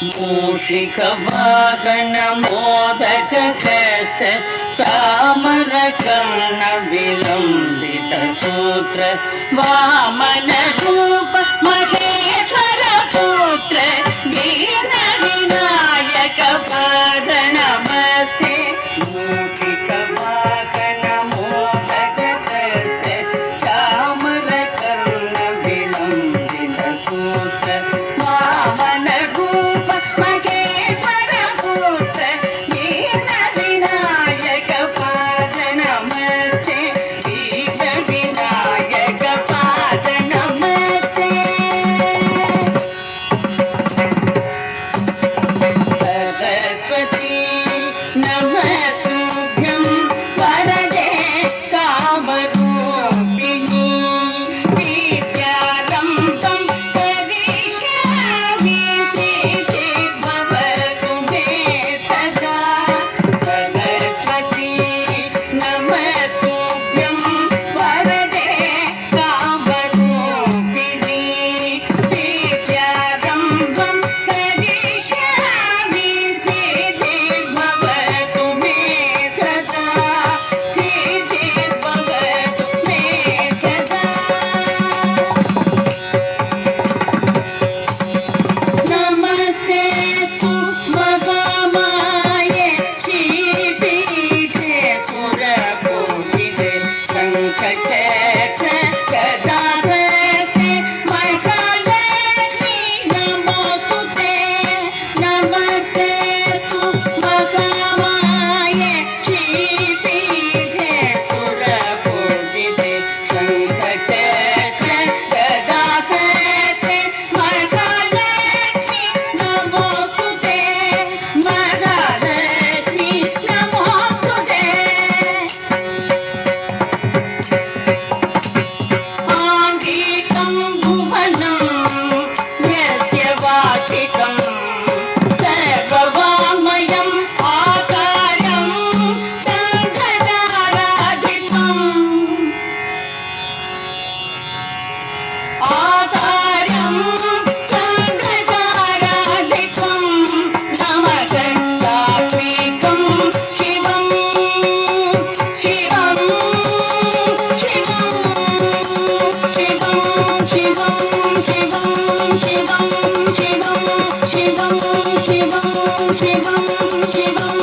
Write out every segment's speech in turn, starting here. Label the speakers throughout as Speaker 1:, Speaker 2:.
Speaker 1: मूषिकवाहन मोदक हस्त चामर कर्ण विलंबित सूत्र वामन रूप महेश्वर पुत्र दीन विनायक पाद नमस्ते। मूषिकवाहन मोदक हस्त चामर कर्ण विलंबित सूत्र वामन रूप महेश्वर पुत्र दीन विनायक पाद नमस्ते। दीन विनायक पाद नमस्ते। सरस्वती नमस्तुभ्यं वरदे कामरूपिणी विद्यारम्भं करिष्यामि सिद्धिर्भवतु मे सदा। सरस्वती नमस्तुभ्यं वरदे कामरूपिणी विद्यारम्भं करिष्यामि सिद्धिर्भवतु मे सदा। सिद्धिर्भवतु मे सदा। नमस्तेऽस्तु महामाये श्रीपीठे सुरपूजिते शङ्खचक्र गदाधरे महालक्ष्मी नमोस्तुते। नमस्तेऽस्तु महामाये श्रीपीठे सुरपूजिते शङ्खचक्र गदाधरे महालक्ष्मी नमोस्तुते। महालक्ष्मी नमोस्तुते। आङ्गिकं भुवनं यस्य वाचिकं सर्ववाङ्मयम् आकारं शङ्खचाराधिपम्। आकारं शङ्खचाराधिपं नमः सात्विकं शिवं शिवं शिवं शिवं शिवं शिवं शिवं शिवं शिवं शिवं शिवं शिवं शिवं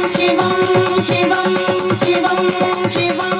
Speaker 1: शिवं शिवं शिवं शिवं